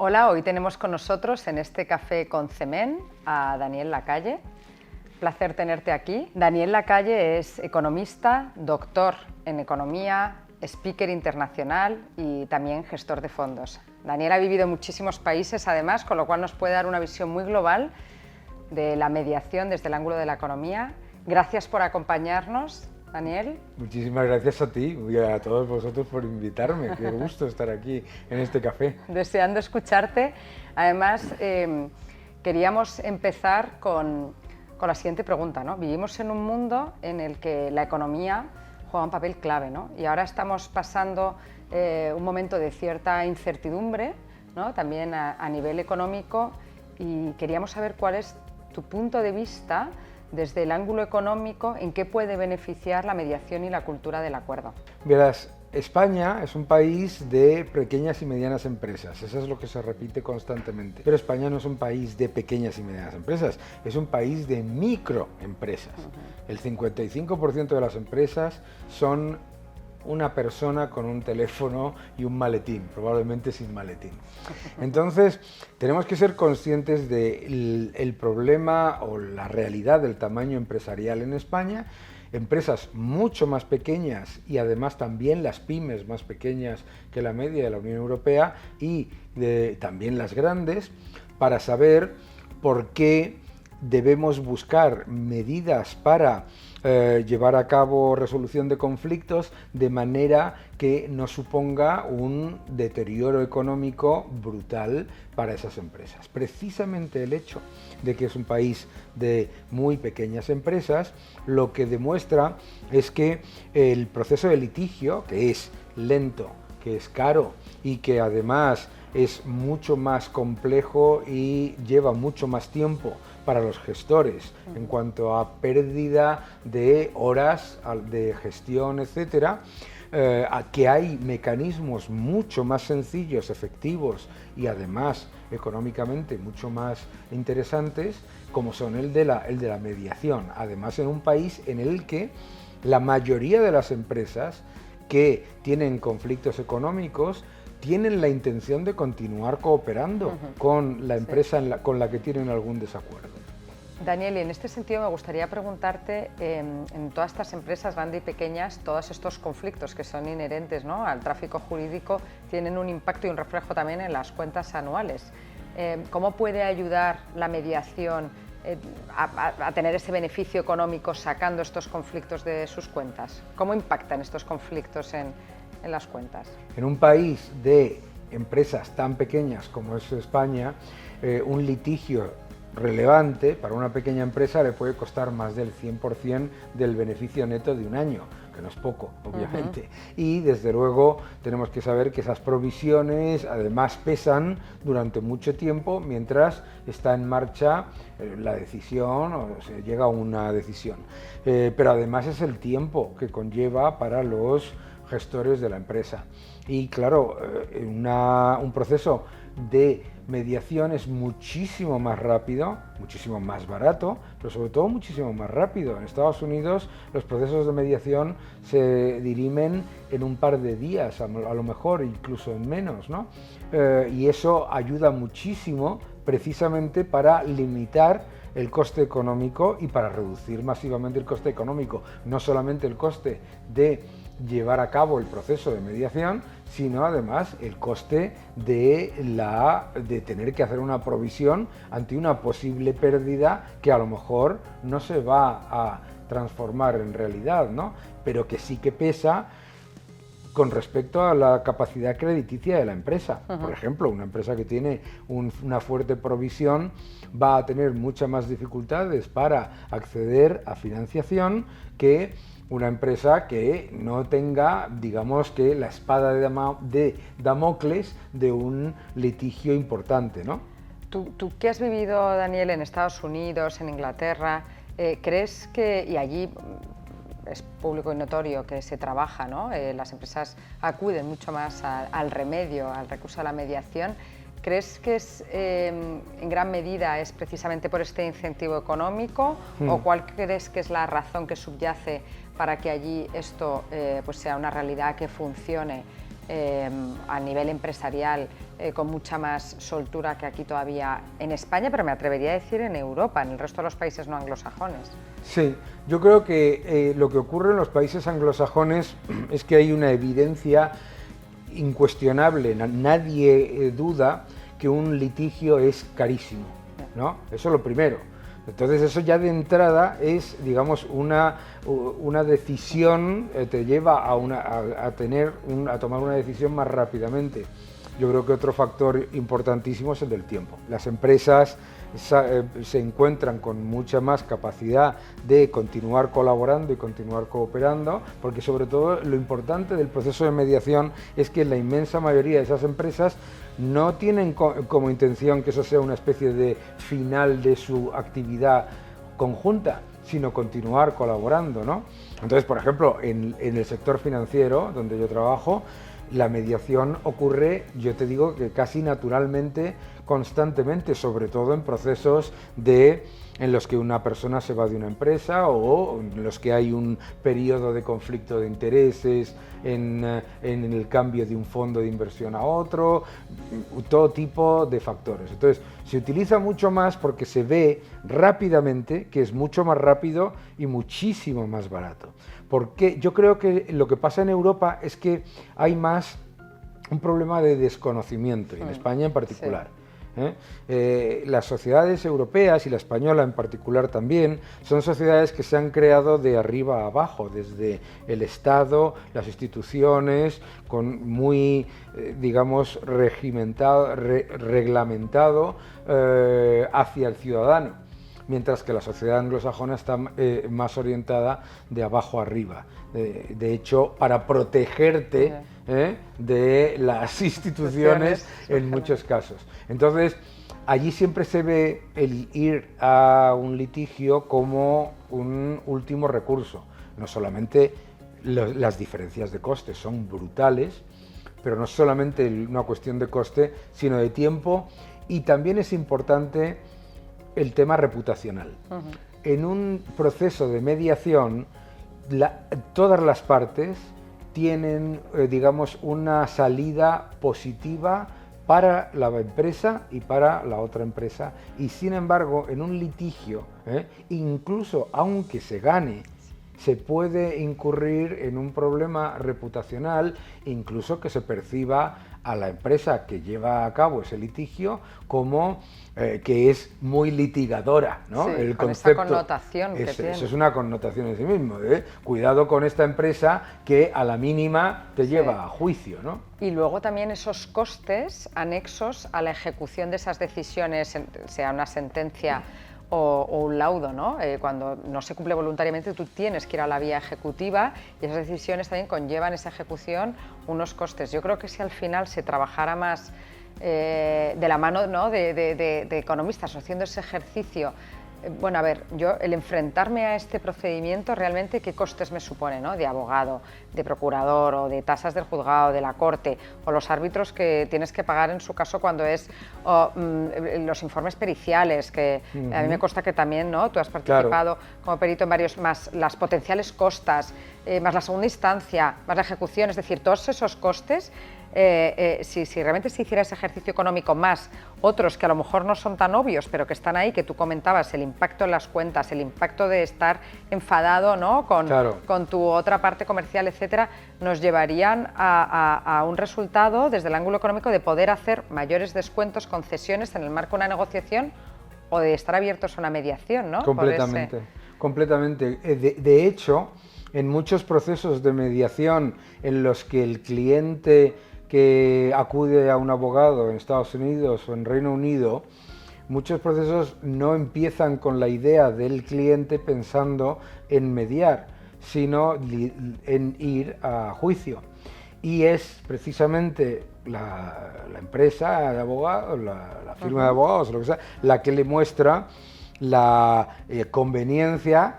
Hola, hoy tenemos con nosotros en este café con Cemen a Daniel Lacalle. Placer tenerte aquí. Daniel Lacalle es economista, doctor en economía, speaker internacional y también gestor de fondos. Daniel ha vivido en muchísimos países además, con lo cual nos puede dar una visión muy global de la mediación desde el ángulo de la economía. Gracias por acompañarnos, Daniel. Muchísimas gracias a ti y a todos vosotros por invitarme. Qué gusto estar aquí en este café. Deseando escucharte. Además, queríamos empezar con la siguiente pregunta, ¿no? Vivimos en un mundo en el que la economía juega un papel clave, ¿no? Y ahora estamos pasando un momento de cierta incertidumbre, ¿no? También a nivel económico, y queríamos saber cuál es tu punto de vista desde el ángulo económico, en qué puede beneficiar la mediación y la cultura del acuerdo. Verás, España es un país de pequeñas y medianas empresas, eso es lo que se repite constantemente. Pero España no es un país de pequeñas y medianas empresas, es un país de microempresas. El 55% de las empresas son una persona con un teléfono y un maletín, probablemente sin maletín. Entonces, tenemos que ser conscientes del problema o la realidad del tamaño empresarial en España. Empresas mucho más pequeñas y además también las pymes más pequeñas que la media de la Unión Europea y también las grandes, para saber por qué debemos buscar medidas para llevar a cabo resolución de conflictos de manera que no suponga un deterioro económico brutal para esas empresas. Precisamente el hecho de que es un país de muy pequeñas empresas, lo que demuestra es que el proceso de litigio, que es lento, que es caro y que además es mucho más complejo y lleva mucho más tiempo para los gestores en cuanto a pérdida de horas de gestión, etcétera, que hay mecanismos mucho más sencillos, efectivos y además económicamente mucho más interesantes, como son el de la mediación. Además, en un país en el que la mayoría de las empresas que tienen conflictos económicos tienen la intención de continuar cooperando con la empresa con la que tienen algún desacuerdo. Daniel, y en este sentido me gustaría preguntarte, en todas estas empresas grandes y pequeñas, todos estos conflictos que son inherentes, ¿no?, al tráfico jurídico tienen un impacto y un reflejo también en las cuentas anuales. ¿Cómo puede ayudar la mediación a tener ese beneficio económico sacando estos conflictos de sus cuentas? ¿Cómo impactan estos conflictos en las cuentas? En un país de empresas tan pequeñas como es España, un litigio relevante para una pequeña empresa le puede costar más del 100% del beneficio neto de un año, que no es poco, obviamente. Y desde luego tenemos que saber que esas provisiones además pesan durante mucho tiempo mientras está en marcha la decisión o se llega a una decisión. Pero además es el tiempo que conlleva para los gestores de la empresa. Y claro, un proceso de mediación es muchísimo más rápido, muchísimo más barato, pero sobre todo muchísimo más rápido. En Estados Unidos los procesos de mediación se dirimen en un par de días, a lo mejor incluso en menos, ¿no? Y eso ayuda muchísimo precisamente para limitar el coste económico y para reducir masivamente el coste económico, no solamente el coste de llevar a cabo el proceso de mediación, sino además el coste de tener que hacer una provisión ante una posible pérdida que a lo mejor no se va a transformar en realidad, ¿no?, pero que sí que pesa con respecto a la capacidad crediticia de la empresa. Por ejemplo, una empresa que tiene una fuerte provisión va a tener muchas más dificultades para acceder a financiación que una empresa que no tenga, digamos, que la espada de Damocles de un litigio importante, ¿no? ¿Tú qué has vivido, Daniel, en Estados Unidos, en Inglaterra, crees que, y allí es público y notorio que se trabaja, ¿no? Las empresas acuden mucho más al remedio, al recurso a la mediación. ¿Crees que en gran medida es precisamente por este incentivo económico o cuál crees que es la razón que subyace para que allí esto pues sea una realidad que funcione a nivel empresarial con mucha más soltura que aquí todavía en España, pero me atrevería a decir en Europa, en el resto de los países no anglosajones. Sí, yo creo que lo que ocurre en los países anglosajones es que hay una evidencia incuestionable, nadie duda que un litigio es carísimo, ¿no? Eso es lo primero. Entonces eso ya de entrada es, digamos, una decisión, te lleva a tomar una decisión más rápidamente. Yo creo que otro factor importantísimo es el del tiempo. Las empresas se encuentran con mucha más capacidad de continuar colaborando y continuar cooperando, porque sobre todo lo importante del proceso de mediación es que la inmensa mayoría de esas empresas no tienen como intención que eso sea una especie de final de su actividad conjunta, sino continuar colaborando, ¿no? Entonces, por ejemplo, en el sector financiero, donde yo trabajo, la mediación ocurre, yo te digo que casi naturalmente, constantemente, sobre todo en procesos en los que una persona se va de una empresa o en los que hay un periodo de conflicto de intereses, en el cambio de un fondo de inversión a otro, todo tipo de factores. Entonces, se utiliza mucho más porque se ve rápidamente que es mucho más rápido y muchísimo más barato. Porque yo creo que lo que pasa en Europa es que hay más un problema de desconocimiento, y en España en particular. Sí. Las sociedades europeas y la española en particular también son sociedades que se han creado de arriba a abajo, desde el Estado, las instituciones, con muy, digamos, reglamentado hacia el ciudadano. Mientras que la sociedad anglosajona está más orientada de abajo arriba. De hecho, para protegerte de las instituciones en muchos casos. Entonces, allí siempre se ve el ir a un litigio como un último recurso. No solamente las diferencias de costes son brutales, pero no solamente una cuestión de coste, sino de tiempo, y también es importante el tema reputacional. En un proceso de mediación, todas las partes tienen, digamos, una salida positiva para la empresa y para la otra empresa, y sin embargo, en un litigio, incluso aunque se gane, se puede incurrir en un problema reputacional, incluso que se perciba a la empresa que lleva a cabo ese litigio como que es muy litigadora, ¿no? Sí, el con concepto, esa connotación que tiene. Eso es una connotación en sí mismo. Cuidado con esta empresa que a la mínima te lleva a juicio, ¿no? Y luego también esos costes anexos a la ejecución de esas decisiones, sea una sentencia o un laudo, ¿no? Cuando no se cumple voluntariamente, tú tienes que ir a la vía ejecutiva, y esas decisiones también conllevan esa ejecución unos costes. Yo creo que si al final se trabajara más de la mano, ¿no?, de economistas haciendo ese ejercicio. Bueno, a ver, yo el enfrentarme a este procedimiento, realmente qué costes me supone, ¿no?, de abogado, de procurador, o de tasas del juzgado, de la corte, o los árbitros que tienes que pagar en su caso cuando es los informes periciales, que a mí me consta que también, ¿no?, tú has participado como perito en varios, más las potenciales costas, más la segunda instancia, más la ejecución, es decir, todos esos costes. Si realmente se hiciera ese ejercicio económico más otros que a lo mejor no son tan obvios, pero que están ahí, que tú comentabas, el impacto en las cuentas, el impacto de estar enfadado, ¿no?, con tu otra parte comercial, etcétera, nos llevarían a un resultado desde el ángulo económico de poder hacer mayores descuentos, concesiones en el marco de una negociación, o de estar abiertos a una mediación, ¿no? Completamente, completamente. De hecho, en muchos procesos de mediación en los que el cliente que acude a un abogado en Estados Unidos o en Reino Unido, muchos procesos no empiezan con la idea del cliente pensando en mediar, sino en ir a juicio. Y es precisamente la empresa de abogados, la firma de abogados, lo que sea, la que le muestra la conveniencia,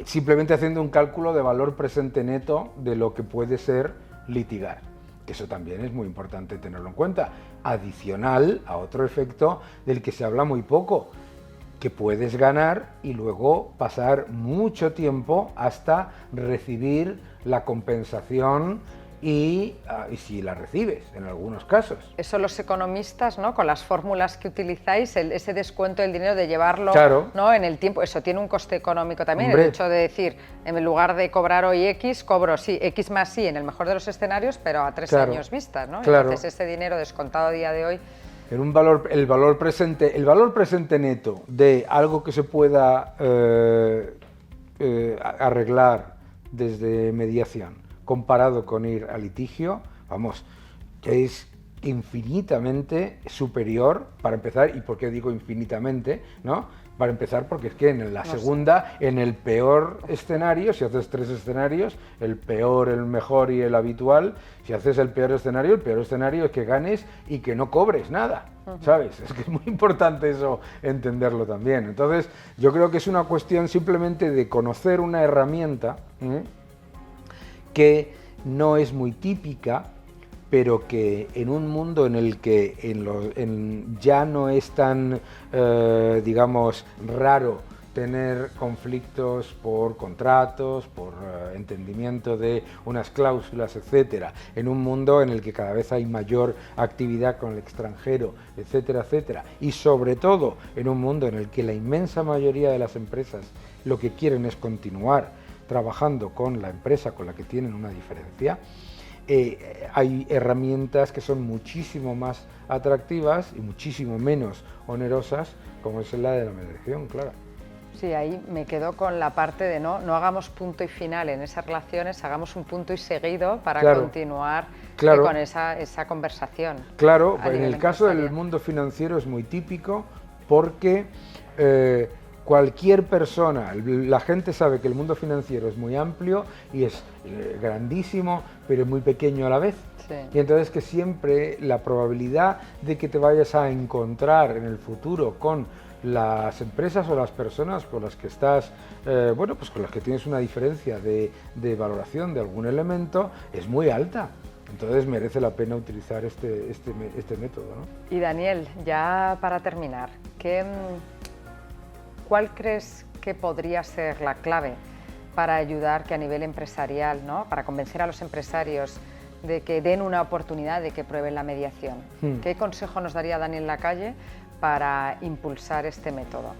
simplemente haciendo un cálculo de valor presente neto de lo que puede ser litigar. Eso también es muy importante tenerlo en cuenta, adicional a otro efecto del que se habla muy poco, que puedes ganar y luego pasar mucho tiempo hasta recibir la compensación y si la recibes, en algunos casos. Eso los economistas, ¿no? Con las fórmulas que utilizáis, ese descuento del dinero de llevarlo, claro, ¿no? En el tiempo, eso tiene un coste económico también. Hombre. El hecho de decir, en lugar de cobrar hoy X, cobro sí, X más sí, en el mejor de los escenarios, pero a 3 años vista, ¿no? Claro. Entonces ese dinero descontado a día de hoy. En el valor presente neto de algo que se pueda arreglar desde mediación, comparado con ir a litigio, vamos, es infinitamente superior, para empezar. ¿Y por qué digo infinitamente? ¿No? Para empezar, porque es que en la segunda, en el peor escenario, si haces 3 escenarios, el peor, el mejor y el habitual, si haces el peor escenario es que ganes y que no cobres nada, ¿sabes? Es que es muy importante eso, entenderlo también. Entonces, yo creo que es una cuestión simplemente de conocer una herramienta que no es muy típica, pero que en un mundo en el que ya no es tan, digamos, raro tener conflictos por contratos, por entendimiento de unas cláusulas, etcétera, en un mundo en el que cada vez hay mayor actividad con el extranjero, etcétera, etcétera, y sobre todo en un mundo en el que la inmensa mayoría de las empresas lo que quieren es continuar trabajando con la empresa con la que tienen una diferencia. Hay herramientas que son muchísimo más atractivas y muchísimo menos onerosas, como es la de la mediación, claro. Sí, ahí me quedo con la parte de no hagamos punto y final en esas relaciones, hagamos un punto y seguido para continuar con esa conversación. Claro, en el caso del mundo financiero es muy típico porque cualquier persona, la gente sabe que el mundo financiero es muy amplio y es grandísimo, pero es muy pequeño a la vez. Sí. Y entonces que siempre la probabilidad de que te vayas a encontrar en el futuro con las empresas o las personas con las que estás, pues con las que tienes una diferencia de valoración de algún elemento, es muy alta. Entonces merece la pena utilizar este método, ¿no? Y Daniel, ya para terminar, ¿cuál crees que podría ser la clave para ayudar que a nivel empresarial, ¿no? Para convencer a los empresarios de que den una oportunidad, de que prueben la mediación? ¿Qué consejo nos daría Daniel Lacalle para impulsar este método?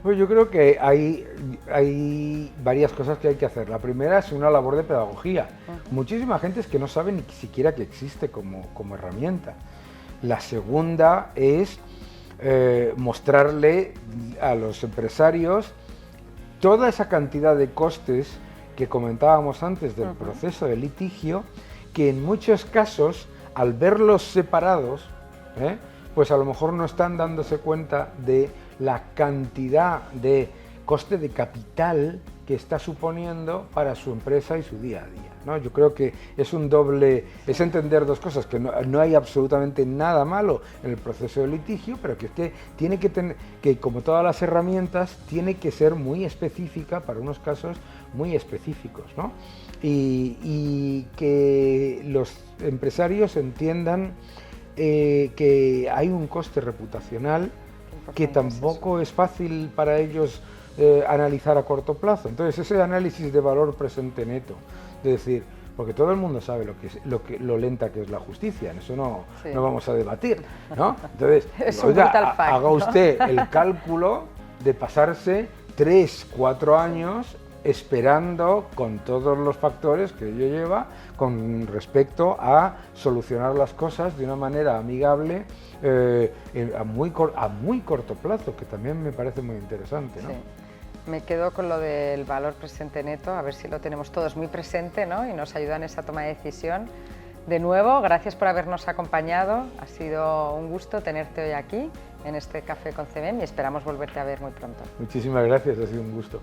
Pues yo creo que hay varias cosas que hay que hacer. La primera es una labor de pedagogía. Muchísima gente es que no sabe ni siquiera que existe como herramienta. La segunda es mostrarle a los empresarios toda esa cantidad de costes que comentábamos antes del proceso de litigio, que en muchos casos, al verlos separados, pues a lo mejor no están dándose cuenta de la cantidad de coste de capital que está suponiendo para su empresa y su día a día, ¿no? Yo creo que es es entender dos cosas, que no hay absolutamente nada malo en el proceso de litigio, pero que es que tiene que tener, que como todas las herramientas, tiene que ser muy específica para unos casos muy específicos, ¿no? Y que los empresarios entiendan que hay un coste reputacional que tampoco es fácil para ellos analizar a corto plazo. Entonces ese análisis de valor presente neto, de decir, porque todo el mundo sabe lo lenta que es la justicia, en eso no vamos a debatir, ¿no? Entonces, haga usted el cálculo de pasarse 3, 4 años esperando con todos los factores que ello lleva con respecto a solucionar las cosas de una manera amigable a muy corto plazo, que también me parece muy interesante, ¿no? Sí. Me quedo con lo del valor presente neto, a ver si lo tenemos todos muy presente, ¿no? Y nos ayuda en esa toma de decisión. De nuevo, gracias por habernos acompañado, ha sido un gusto tenerte hoy aquí en este Café con CEMEM y esperamos volverte a ver muy pronto. Muchísimas gracias, ha sido un gusto.